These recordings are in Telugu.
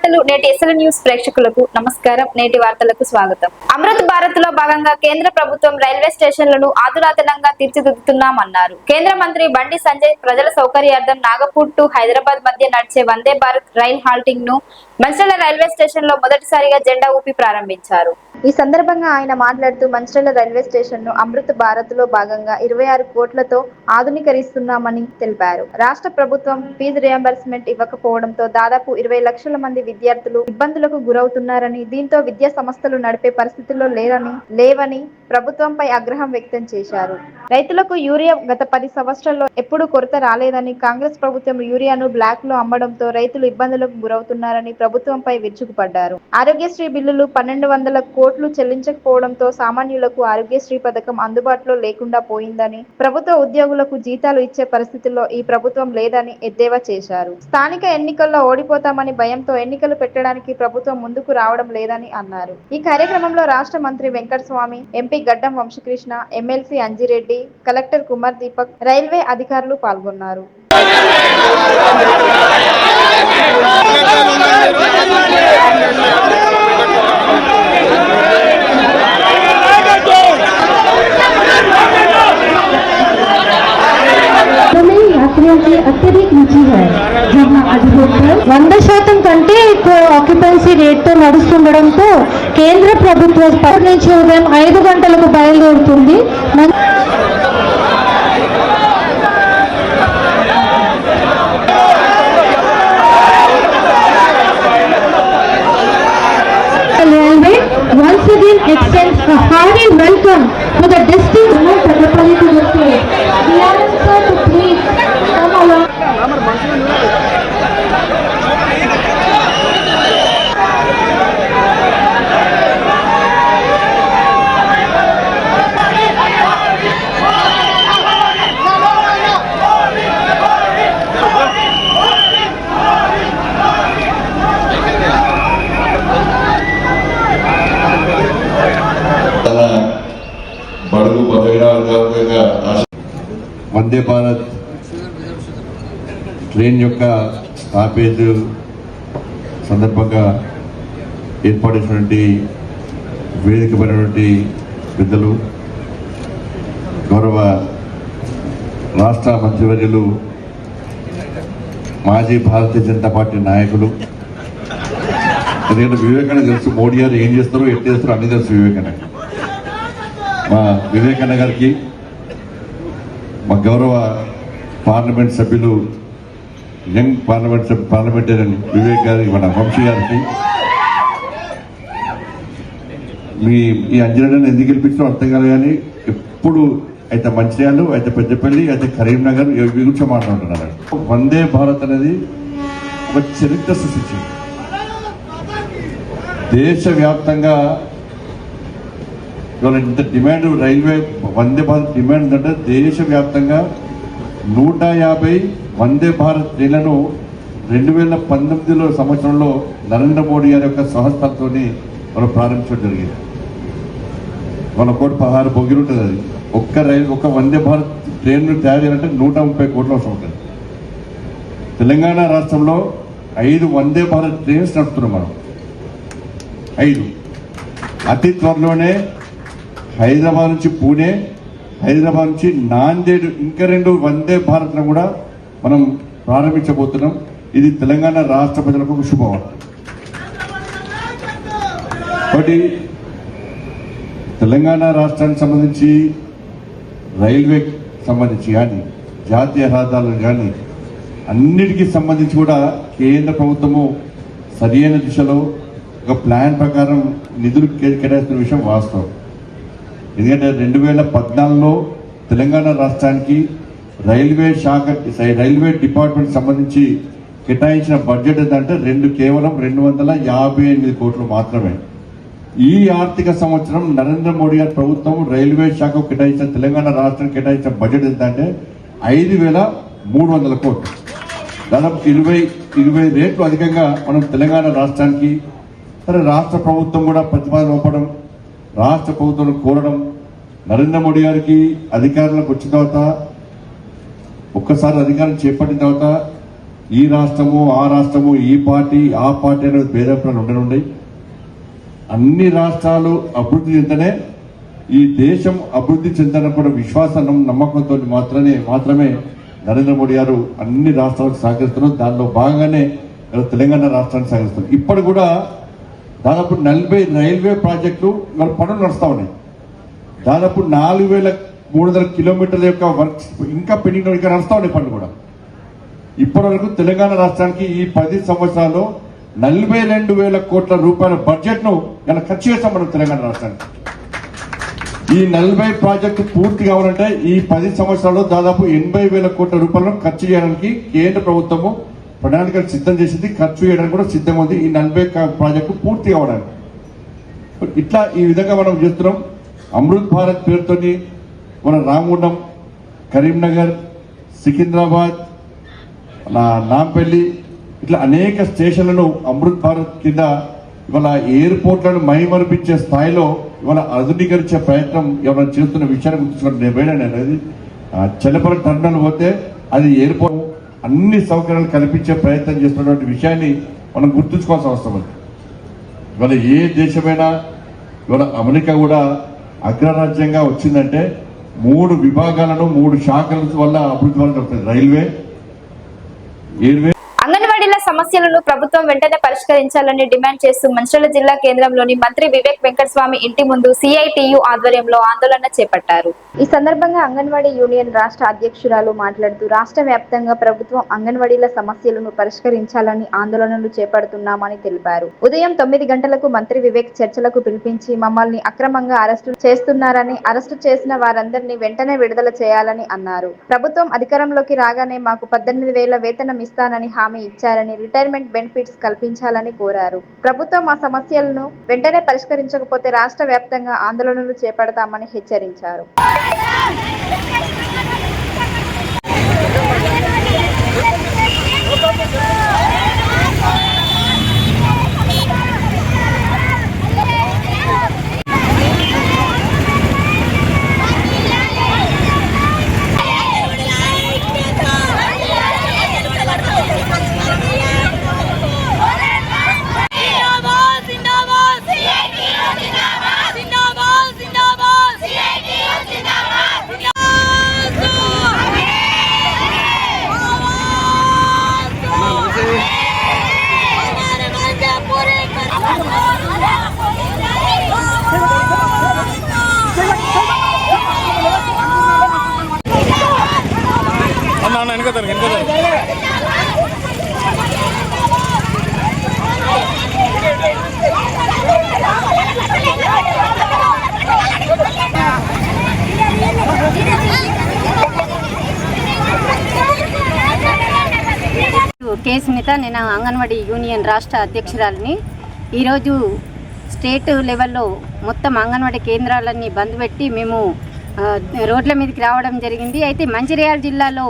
వార్తలు నేటి ఎస్ఎల్ న్యూస్ ప్రేక్షకులకు నమస్కారం. నేటి వార్తలకు స్వాగతం. అమృత్ భారత్ లో భాగంగా కేంద్ర ప్రభుత్వం రైల్వే స్టేషన్లను ఆధునాతనంగా తీర్చిదిద్దుతున్నామన్నారు. కేంద్ర మంత్రి బండి సంజయ్ ప్రజల సౌకర్యార్థం నాగపూర్ టు హైదరాబాద్ మధ్య నడిచే వందే భారత్ రైల్ హాల్టింగ్ ను మంచిర్యాల రైల్వే స్టేషన్ లో మొదటిసారిగా జెండా ఊపి ప్రారంభించారు. ఈ సందర్భంగా ఆయన మాట్లాడుతూ మంచిర్యాల రైల్వే స్టేషన్ ను అమృత్ భారత్ లో భాగంగా 26 కోట్లతో ఆధునీకరిస్తున్నామని తెలిపారు. రాష్ట్ర ప్రభుత్వం ఫీజు రియంబర్స్మెంట్ ఇవ్వకపోవడంతో దాదాపు 20 లక్షల మంది విద్యార్థులు ఇబ్బందులకు గురవుతున్నారని, దీంతో విద్యా సంస్థలు నడిపే పరిస్థితుల్లో లేవని ప్రభుత్వంపై ఆగ్రహం వ్యక్తం చేశారు. రైతులకు యూరియా గత 10 సంవత్సరాల్లో ఎప్పుడూ కొరత రాలేదని, కాంగ్రెస్ ప్రభుత్వం యూరియాను బ్లాక్ లో అమ్మడంతో రైతులు ఇబ్బందులకు గురవుతున్నారని ప్రభుత్వంపై విరుచుకుపడ్డారు. ఆరోగ్యశ్రీ బిల్లులు 1200 కోట్లు చెల్లించకపోవడంతో సామాన్యులకు ఆరోగ్యశ్రీ పథకం అందుబాటులో లేకుండా పోయిందని, ప్రభుత్వ ఉద్యోగులకు జీతాలు ఇచ్చే పరిస్థితుల్లో ఈ ప్రభుత్వం లేదని ఎద్దేవా చేశారు. స్థానిక ఎన్నికల్లో ఓడిపోతామని భయంతో ఎన్నికలు పెట్టడానికి ప్రభుత్వం ముందుకు రావడం లేదని అన్నారు. ఈ కార్యక్రమంలో రాష్ట్ర మంత్రి వెంకటస్వామి, ఎంపీ గడ్డం Vamsa Krishna, MLC Anji Reddy, collector Kumar Deepak, railway అధికారులు పాల్గొన్నారు. అత్యధిక రుచి అధికారులు 100% కంటే ఎక్కువ ఆక్యుపెన్సీ రేట్తో నడుస్తుండడంతో కేంద్ర ప్రభుత్వం నుంచి ఉదయం 5 గంటలకు బయలుదేరుతుంది. Railway once again extends a hearty welcome to the distinct Peddapalli to the state. We are inspired to please come along. బడుగు బలహీన వర్గాలుగా వందే భారత్ ట్రైన్ యొక్క స్టాపేజ్ సందర్భంగా ఏర్పాటు చేసినటువంటి వేదికపడినటువంటి పెద్దలు, గౌరవ రాష్ట్ర మంత్రివర్యులు, మాజీ భారతీయ జనతా పార్టీ నాయకులు, ఎందుకంటే వివేకానంద తెలుసు, మోడీ గారు ఏం చేస్తారో ఎట్ చేస్తారో అన్ని తెలుసు వివేకానంద. మా వివేకానంద గారికి, మా గౌరవ పార్లమెంట్ సభ్యులు, యంగ్ పార్లమెంటేరియన్ వివేక్ గారికి, మన వంశీ గారికి, ఈ అంజనని ఎందుకు గెలిపించడం అర్థం కాదు. కానీ ఎప్పుడు అయితే మంచిర్యాలు, అయితే పెద్దపల్లి, అయితే కరీంనగర్ ఇవి గురించి మాట్లాడుతున్నారు. వందే భారత్ అనేది ఒక చరిత్ర సృష్టించింది. దేశవ్యాప్తంగా ఇవాళ ఇంత demand railway Vande Bharat demand అంటే దేశవ్యాప్తంగా 150 వందే భారత్ ట్రైన్లను 2019 సంవత్సరంలో నరేంద్ర మోడీ గారి యొక్క సహస్థంతో మనం ప్రారంభించడం జరిగింది. మన 116 బొగిలు ఉంటుంది. అది ఒక్క వందే భారత్ ట్రైన్ తయారు చేయాలంటే 130 కోట్ల అవసరం ఉంటుంది. తెలంగాణ రాష్ట్రంలో 5 వందే భారత్ ట్రైన్స్ నడుపుతున్నాం మనం. 5 అతి త్వరలోనే హైదరాబాద్ నుంచి పూణే, హైదరాబాద్ నుంచి నాందేడ్, ఇంకా 2 వందే భారత్లను కూడా మనం ప్రారంభించబోతున్నాం. ఇది తెలంగాణ రాష్ట్ర ప్రజలకు ఒక శుభవార్త. ఒకటి, తెలంగాణ రాష్ట్రానికి సంబంధించి రైల్వే సంబంధించి కానీ, జాతీయ రహదారులు కానీ అన్నిటికీ సంబంధించి కూడా కేంద్ర ప్రభుత్వము సరైన దిశలో ఒక ప్లాన్ ప్రకారం నిధులు కేటాయిస్తున్న విషయం వాస్తవం. ఎందుకంటే 2014లో తెలంగాణ రాష్ట్రానికి రైల్వే డిపార్ట్మెంట్ సంబంధించి కేటాయించిన బడ్జెట్ ఏంటంటే కేవలం 258 కోట్లు మాత్రమే. ఈ ఆర్థిక సంవత్సరం నరేంద్ర మోడీ గారి ప్రభుత్వం రైల్వే శాఖకు కేటాయించిన, తెలంగాణ రాష్ట్రానికి కేటాయించిన బడ్జెట్ ఏంటంటే 5300 కోట్లు. దాదాపు 20 రేట్లు అధికంగా మనం తెలంగాణ రాష్ట్రానికి. సరే, రాష్ట్ర ప్రభుత్వం కూడా ప్రతిపాదన పంపడం, రాష్ట్ర ప్రభుత్వం కోరడం, నరేంద్ర మోడీ గారికి అధికారంలోకి వచ్చిన తర్వాత, ఒక్కసారి అధికారం చేపట్టిన తర్వాత ఈ రాష్ట్రము ఆ రాష్ట్రము ఈ పార్టీ ఆ పార్టీ అనేది భేదాభిప్రాయాలు ఉండనుండే. అన్ని రాష్ట్రాలు అభివృద్ధి చెందనే ఈ దేశం అభివృద్ధి చెందనప్పుడు విశ్వాసం నమ్మకంతో మాత్రమే నరేంద్ర మోడీ గారు అన్ని రాష్ట్రాలకు సహకరిస్తున్నారు. దానిలో భాగంగానే తెలంగాణ రాష్ట్రానికి సహకరిస్తున్నారు. ఇప్పుడు కూడా దాదాపు 40 రైల్వే ప్రాజెక్టులు ఇవాళ పనులు నడుస్తూ ఉన్నాయి. దాదాపు 4,300 కిలోమీటర్ల యొక్క వర్క్స్ ఇంకా పెండింగ్ ఇంకా నడుస్తూ ఉన్నాయి పనులు కూడా. ఇప్పటి వరకు తెలంగాణ రాష్ట్రానికి ఈ 10 సంవత్సరాల్లో 42,000 కోట్ల రూపాయల బడ్జెట్ ను ఇలా ఖర్చు చేస్తాం మనం తెలంగాణ రాష్ట్రానికి. ఈ 40 ప్రాజెక్టు పూర్తి కావాలంటే ఈ 10 సంవత్సరాల్లో దాదాపు 80,000 కోట్ల రూపాయలను ఖర్చు చేయడానికి కేంద్ర ప్రభుత్వము ప్రణాళికలు సిద్ధం చేసింది. ఖర్చు చేయడానికి కూడా సిద్ధం ఉంది ఈ 40 ప్రాజెక్టు పూర్తి కావడానికి. ఇట్లా ఈ విధంగా మనం చేస్తున్నాం. అమృత్ భారత్ పేరుతోని మన రామగుండం, కరీంనగర్, సికింద్రాబాద్, నాంపల్లి ఇట్లా అనేక స్టేషన్లను అమృత్ భారత్ కింద ఇవాళ ఎయిర్పోర్ట్లను మైమరిపించే స్థాయిలో ఇవాళ ఆధునీకరించే ప్రయత్నం ఎవరైనా చేస్తున్న విషయాన్ని గుర్తుంచుకోండి. నేను అనేది చెల్లపల్లి టర్మినల్ పోతే అది ఎయిర్పోర్ట్ అన్ని సౌకర్యాలు కల్పించే ప్రయత్నం చేస్తున్నటువంటి విషయాన్ని మనం గుర్తుంచుకోవాల్సిన అవసరం ఉంది. ఇవాళ ఏ దేశమైనా ఇవాళ అమెరికా కూడా అగ్రరాజ్యంగా వచ్చిందంటే 3 విభాగాలను 3 శాఖల వల్ల అభివృద్ధి వల్ల జరుగుతుంది. Railway, airway. అంగన్వాడీల సమస్యలను ప్రభుత్వం వెంటనే పరిష్కరించాలని డిమాండ్ చేస్తూ మంచిర్యాల జిల్లా కేంద్రంలోని మంత్రి వివేక్ వెంకటస్వామి ఇంటి ముందు సిఐటియు ఆధ్వర్యంలో ఆందోళన చేపట్టారు. ఈ సందర్భంగా అంగన్వాడీ యూనియన్ రాష్ట్ర అధ్యక్షురాలు మాట్లాడుతూ రాష్ట్ర వ్యాప్తంగా ప్రభుత్వం అంగన్వాడీల సమస్యలను పరిష్కరించాలని ఆందోళనలు చేపడుతున్నామని తెలిపారు. ఉదయం 9 గంటలకు మంత్రి వివేక్ చర్చలకు పిలిపించి మమ్మల్ని అక్రమంగా అరెస్టు చేస్తున్నారని, అరెస్టు చేసిన వారందరినీ వెంటనే విడుదల చేయాలని అన్నారు. ప్రభుత్వం అధికారంలోకి రాగానే మాకు 18,000 వేతనం ఇస్తానని హామీ ఇచ్చారని, రిటైర్మెంట్ బెనిఫిట్స్ కల్పించాలని కోరారు. ప్రభుత్వం ఆ సమస్యలను వెంటనే పరిష్కరించకపోతే రాష్ట్ర వ్యాప్తంగా ఆందోళనలు చేపడతామని హెచ్చరించారు. కే స్మిత, నేను అంగన్వాడీ యూనియన్ రాష్ట్ర అధ్యక్షురాలిని. ఈరోజు స్టేట్ లెవెల్లో మొత్తం అంగన్వాడీ కేంద్రాలన్నీ బంద్ పెట్టి మేము రోడ్ల మీదకి రావడం జరిగింది. అయితే మంచిర్యాల జిల్లాలో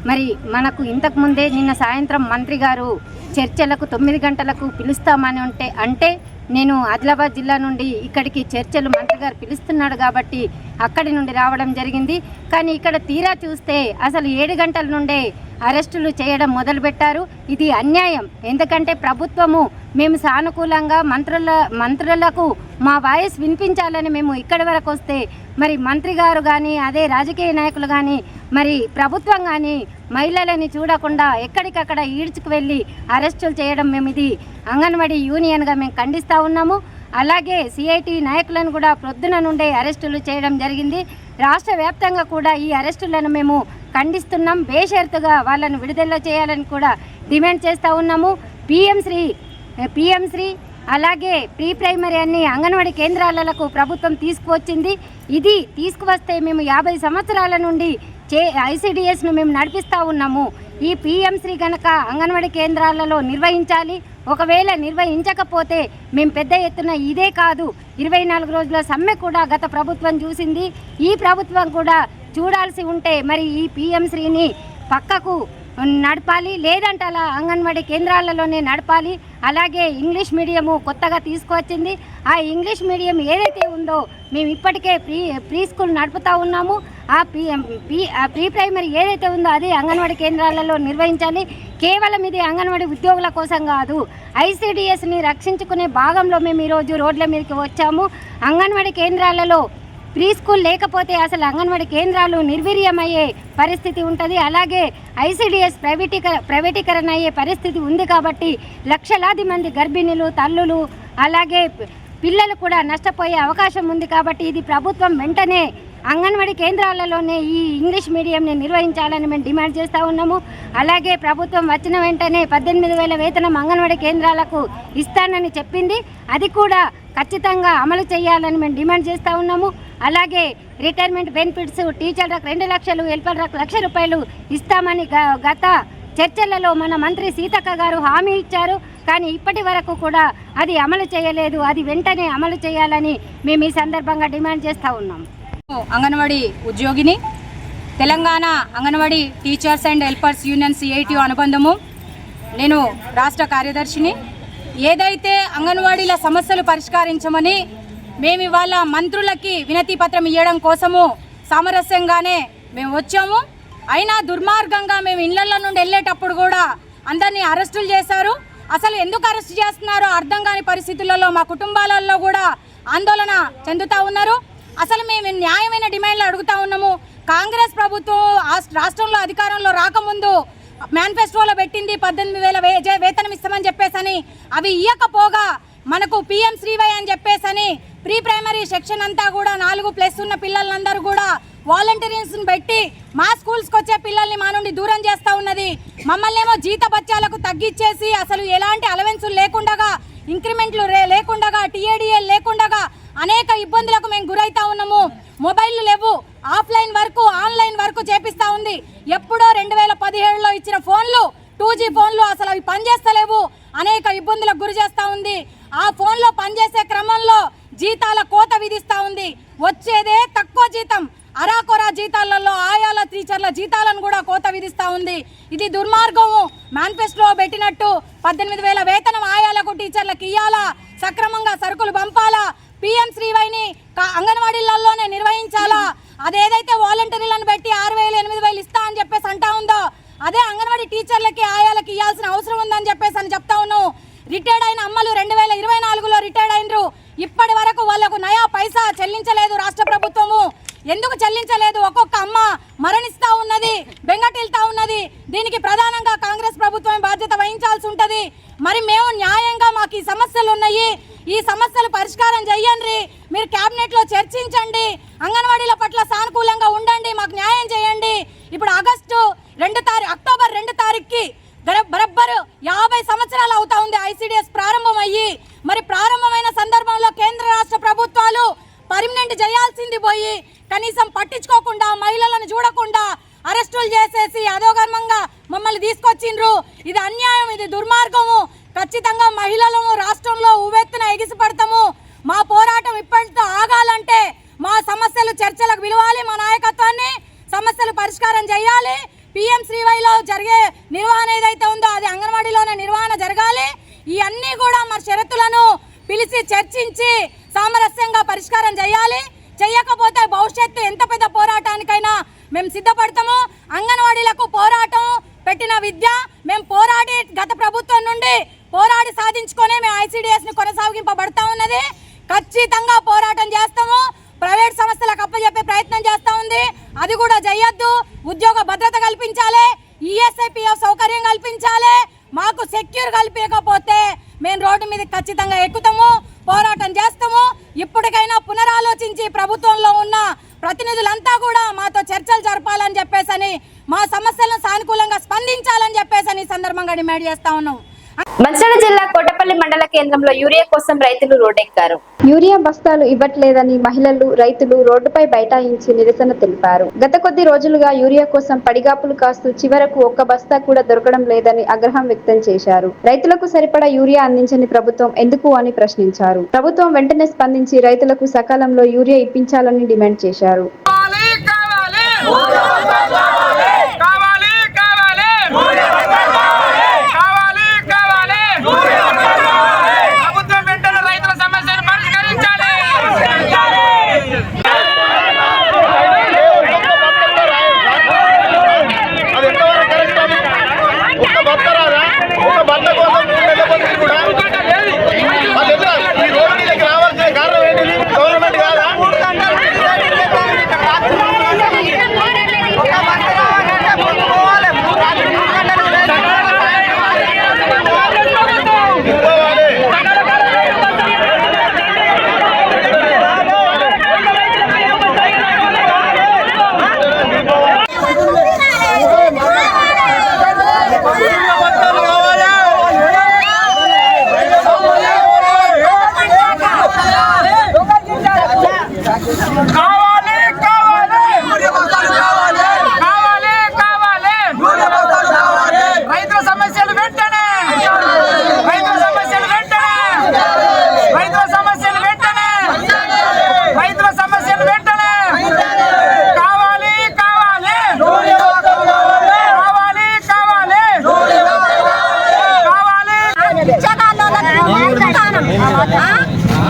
మరి మనకు ఇంతకుముందే నిన్న సాయంత్రం మంత్రి గారు చర్చలకు 9 గంటలకు పిలుస్తామని అంటే నేను ఆదిలాబాద్ జిల్లా నుండి ఇక్కడికి చర్చలు మంత్రి గారు పిలుస్తున్నాడు కాబట్టి అక్కడి నుండి రావడం జరిగింది. కానీ ఇక్కడ తీరా చూస్తే అసలు 7 గంటల నుండే అరెస్టులు చేయడం మొదలుపెట్టారు. ఇది అన్యాయం. ఎందుకంటే ప్రభుత్వము మేము సానుకూలంగా మంత్రులకు మా వాయిస్ వినిపించాలని మేము ఇక్కడి వరకు వస్తే మరి మంత్రి గారు కానీ అదే రాజకీయ నాయకులు కానీ మరి ప్రభుత్వం కానీ మహిళలని చూడకుండా ఎక్కడికక్కడ ఈడ్చుకు వెళ్ళి అరెస్టులు చేయడం మేము ఇది అంగన్వాడీ యూనియన్గా మేము ఖండిస్తూ ఉన్నాము. అలాగే సిఐటి నాయకులను కూడా ప్రొద్దున నుండే అరెస్టులు చేయడం జరిగింది. రాష్ట్ర వ్యాప్తంగా కూడా ఈ అరెస్టులను మేము ఖండిస్తున్నాం. బేషరతుగా వాళ్ళను విడుదల చేయాలని కూడా డిమాండ్ చేస్తూ ఉన్నాము. పిఎం శ్రీ అలాగే ప్రీ ప్రైమరీ అన్ని అంగన్వాడీ కేంద్రాలకు ప్రభుత్వం తీసుకువచ్చింది. ఇది తీసుకువస్తే మేము 50 సంవత్సరాల నుండి ఐసిడిఎస్ను మేము నడిపిస్తూ ఉన్నాము. ఈ పిఎం శ్రీ కనుక అంగన్వాడీ కేంద్రాలలో నిర్వహించాలి. ఒకవేళ నిర్వహించకపోతే మేము పెద్ద ఎత్తున ఇదే కాదు 24 రోజుల సమ్మె కూడా గత ప్రభుత్వం చూసింది. ఈ ప్రభుత్వం కూడా చూడాల్సి ఉంటే మరి ఈ పిఎం శ్రీని పక్కకు నడపాలి, లేదంటే అలా అంగన్వాడీ కేంద్రాలలోనే నడపాలి. అలాగే ఇంగ్లీష్ మీడియము కొత్తగా తీసుకువచ్చింది. ఆ ఇంగ్లీష్ మీడియం ఏదైతే ఉందో మేము ఇప్పటికే ప్రీ స్కూల్ నడుపుతూ ఉన్నాము. ఆ ప్రీ ప్రైమరీ ఏదైతే ఉందో అది అంగన్వాడీ కేంద్రాలలో నిర్వహించాలి. కేవలం ఇది అంగన్వాడీ ఉద్యోగుల కోసం కాదు, ఐసిడిఎస్ని రక్షించుకునే భాగంలో మేము ఈరోజు రోడ్ల మీదకి వచ్చాము. అంగన్వాడీ కేంద్రాలలో ప్రీ స్కూల్ లేకపోతే అసలు అంగన్వాడీ కేంద్రాలు నిర్వీర్యమయ్యే పరిస్థితి ఉంటుంది. అలాగే ఐసిడిఎస్ ప్రైవేటీకరణ అయ్యే పరిస్థితి ఉంది. కాబట్టి లక్షలాది మంది గర్భిణీలు, తల్లులు, అలాగే పిల్లలు కూడా నష్టపోయే అవకాశం ఉంది. కాబట్టి ఇది ప్రభుత్వం వెంటనే అంగన్వాడీ కేంద్రాలలోనే ఈ ఇంగ్లీష్ మీడియంని నిర్వహించాలని మేము డిమాండ్ చేస్తూ ఉన్నాము. అలాగే ప్రభుత్వం వచ్చిన వెంటనే 18,000 వేతనం అంగన్వాడీ కేంద్రాలకు ఇస్తానని చెప్పింది. అది కూడా ఖచ్చితంగా అమలు చేయాలని మేము డిమాండ్ చేస్తూ ఉన్నాము. అలాగే రిటైర్మెంట్ బెనిఫిట్స్ టీచర్లకు 2 లక్షలు, హెల్పర్లకు 1 లక్ష రూపాయలు ఇస్తామని గత చర్చలలో మన మంత్రి సీతక్క గారు హామీ ఇచ్చారు. కానీ ఇప్పటి వరకు కూడా అది అమలు చేయలేదు. అది వెంటనే అమలు చేయాలని మేము ఈ సందర్భంగా డిమాండ్ చేస్తూ ఉన్నాము. అంగన్వాడీ ఉద్యోగిని, Telangana anganwadi teachers and helpers union CITU అనుబంధము. నేను రాష్ట్ర కార్యదర్శిని. ఏదైతే అంగన్వాడీల సమస్యలు పరిష్కరించమని మేము ఇవాళ మంత్రులకి వినతి పత్రం ఇవ్వడం కోసము సామరస్యంగానే మేము వచ్చాము. అయినా దుర్మార్గంగా మేము ఇళ్ల నుండి వెళ్ళేటప్పుడు కూడా అందరినీ అరెస్టులు చేశారు. అసలు ఎందుకు అరెస్ట్ చేస్తున్నారో అర్థం కాని పరిస్థితులలో మా కుటుంబాలలో కూడా ఆందోళన చెందుతూ ఉన్నారు. అసలు మేము న్యాయమైన డిమాండ్లు అడుగుతా ఉన్నాము. కాంగ్రెస్ ప్రభుత్వం రాష్ట్రంలో అధికారంలో రాకముందు మేనిఫెస్టోలో పెట్టింది 18,000 వేతనం ఇస్తామని చెప్పేసని, అవి ఇయ్యకపోగా మనకు పిఎం శ్రీవై అని చెప్పేసని ప్రీ ప్రైమరీ సెక్షన్ అంతా కూడా 4+ ఉన్న పిల్లలందరూ కూడా వాలంటీర్స్ని పెట్టి మా స్కూల్స్కి వచ్చే పిల్లల్ని మా నుండి దూరం చేస్తూ ఉన్నది. మమ్మల్ని ఏమో జీత బత్యాలకు తగ్గించేసి అసలు ఎలాంటి అలవెన్సులు లేకుండా, ఇంక్రిమెంట్లు లేకుండా, టీఏడిఎల్ లేకుండా అనేక ఇబ్బందులకు మేము గురైతా ఉన్నాము. మొబైల్ లేవు, ఆఫ్లైన్ వర్క్ ఆన్లైన్ వర్క్ చేపిస్తూ ఉంది. ఎప్పుడో 2017లో ఇచ్చిన ఫోన్లు 2G ఫోన్లు అసలు అవి పనిచేస్తలేవు, అనేక ఇబ్బందులకు గురి చేస్తూ ఉంది. ఆ ఫోన్లో పనిచేసే క్రమంలో జీతాల కోత విధిస్తూ ఉంది. వచ్చేదే తక్కువ జీతం, అరాకొరా జీతాలలో ఆయాల టీచర్ల జీతాలను కూడా కోత విధిస్తూ ఉంది. ఇది దుర్మార్గము. మేనిఫెస్టోలో పెట్టినట్టు 18,000 వేతనం ఆయాలకు టీచర్లకు ఇయ్యాలా, సక్రమంగా సరుకులు పంపాలా, పిఎం శ్రీవైని అంగన్వాడీలలోనే నిర్వహించాలా. అదేదైతే వాలంటీర్లను పెట్టి 6,000 8,000 ఇస్తా అని చెప్పేసి అంటా ఉందో అదే అంగన్వాడీ టీచర్లకి ఆయాలకి ఇవ్వాల్సిన అవసరం ఉందని చెప్పేసి అని చెప్తా ఉన్నావు. రిటైర్డ్ అయిన అమ్మలు 2024లో రిటైర్డ్ అయినరు. ఇప్పటి వరకు వాళ్లకు నయా పైసా చెల్లించలేదు రాష్ట్ర ప్రభుత్వము. ఎందుకు చెల్లించలేదు? ఒక్కొక్క అమ్మ మరణిస్తా ఉన్నది, బెంగటిల్తా ఉన్నది. దీనికి ప్రధానంగా కాంగ్రెస్ ప్రభుత్వం బాధ్యత వహించాల్సి ఉంటది. మరి మేము న్యాయంగా మాకు ఈ సమస్యలు ఉన్నాయి, ఈ సమస్యలు పరిష్కారం చెయ్యండి, మీరు కేబినెట్లో చర్చించండి, అంగన్వాడీల పట్ల సానుకూలంగా ఉండండి, మాకు న్యాయం చేయండి. ఇప్పుడు అక్టోబర్ 2 తారీఖుకి బరబ్బరు 50 సంవత్సరాలు అవుతా ఉంది ఐసిడిఎస్ ప్రారంభం అయ్యి. మరి ప్రారంభమైన సందర్భంలో కేంద్ర రాష్ట్ర ప్రభుత్వాలు పర్మనెంట్ చేయాల్సింది పోయి కనీసం పట్టించుకోకుండా, మహిళలను చూడకుండా అరెస్టులు చేసేసి అధోగర్మంగా మమ్మల్ని తీసుకొచ్చిండ్రు. ఇది అన్యాయం, ఇది దుర్మార్గము. ఖచ్చితంగా మహిళలను రాష్ట్రంలో ఉవ్వెత్తున ఎగిసిపడతాము. మా పోరాటం ఇప్పటితో ఆగాలంటే మా సమస్యలు చర్చలకు పిలవాలి, మా నాయకత్వాన్ని సమస్యలు పరిష్కారం చేయాలి. పిఎం శ్రీవైలో జరిగే నిర్వహణ ఏదైతే ఉందో అది అంగన్వాడీలోనే నిర్వహణ జరగాలి. ఇవన్నీ కూడా మా షరతులను పిలిచి చర్చించి సామరస్యంగా పరిష్కారం చేయాలి. చెయ్యకపోతే భవిష్యత్తు ఎంత పెద్ద పోరాటానికైనా మేము సిద్ధపడతాము. అంగన్వాడీలకు పోరాటం పెట్టిన విద్య మేము పోరాడి గత ప్రభుత్వం నుండి పోరాడి సాధించుకొని మేము ఐసిడిఎస్ ని కొనసాగింపబడతా ఉన్నది. ఖచ్చితంగా పోరాటం చేస్తాము. ప్రైవేట్ సంస్థలకు అప్పచెప్పే ప్రయత్నం చేస్తూ ఉంది, అది కూడా చేయొద్దు. ఉద్యోగ భద్రత కల్పించాలి, ఈఎస్ఐపిఎఫ్ సౌకర్యం కల్పించాలి. మాకు సెక్యూర్ కల్పించకపోతే మేము రోడ్డు మీద ఖచ్చితంగా ఎక్కుతాము, పోరాటం చేస్తాము. ఇప్పటికైనా పునరాలోచించి ప్రభుత్వంలో ఉన్న ప్రతినిధులంతా కూడా మాతో చర్చలు జరపాలని చెప్పేసని, మా సమస్యలను సానుకూలంగా స్పందించాలని చెప్పేసని సందర్భంగా డిమాండ్ చేస్తా ఉన్నాం. మంచిర్యాల జిల్లా కోటపల్లి మండల కేంద్రంలో యూరియా కోసం రైతులు రోడ్డెక్కారు. యూరియా బస్తాలు ఇవ్వట్లేదని మహిళలు, రైతులు రోడ్డుపై బైఠాయించి నిరసన తెలిపారు. గత కొద్ది రోజులుగా యూరియా కోసం పడిగాపులు కాస్తూ చివరకు ఒక్క బస్తా కూడా దొరకడం లేదని ఆగ్రహం వ్యక్తం చేశారు. రైతులకు సరిపడా యూరియా అందించని ప్రభుత్వం ఎందుకు అని ప్రశ్నించారు. ప్రభుత్వం వెంటనే స్పందించి రైతులకు సకాలంలో యూరియా ఇప్పించాలని డిమాండ్ చేశారు.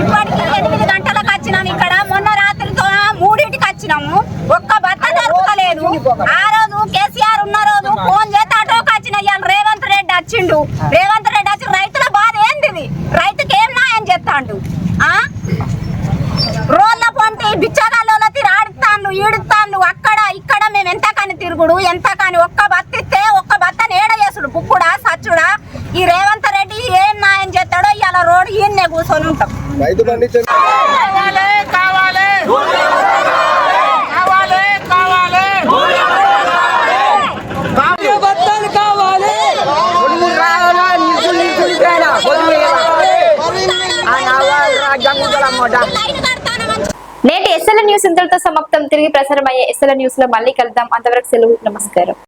ఇప్పటికి 8 గంటలకు వచ్చినాం ఇక్కడ. మొన్న రాత్రితో 3ంటికి వచ్చినాము. ఒక్క బత్త దొరకలేదు. ఆ రోజు కేసీఆర్ ఉన్న రోజు ఫోన్ చేస్తే ఆటోకి వచ్చిన. ఇవాళ రేవంత్ రెడ్డి వచ్చిండు. రేవంత్ రెడ్డి వచ్చి రైతుల బాధ ఏంటిది? రైతుకి ఏం న్యాయం చేస్తాండు? రోడ్ల పొంటి బిచ్చగాళ్ళ తిరాడుతాండు, ఈడుతాండు. అక్కడ ఇక్కడ మేము ఎంత కాని తిరుగుడు, ఎంత కాని ఒక్క బత్త ఇస్తే ఒక్క బత్త నేడ చేసుడు, బుక్కుడా సచ్చుడా. ఈ రేవంత్ రెడ్డి ఏం న్యాయం చేస్తాడో ఇలా రోడ్డు ఈయన్నే కూర్చొని ఉంటాం. నేటి ఎస్ఎల్ న్యూస్ ఇంతటితో సమాప్తం. తిరిగి ప్రసారం అయ్యే ఎస్ఎల్ న్యూస్ లో మళ్ళీ కలుద్దాం. అంతవరకు సెలవు. నమస్కారం.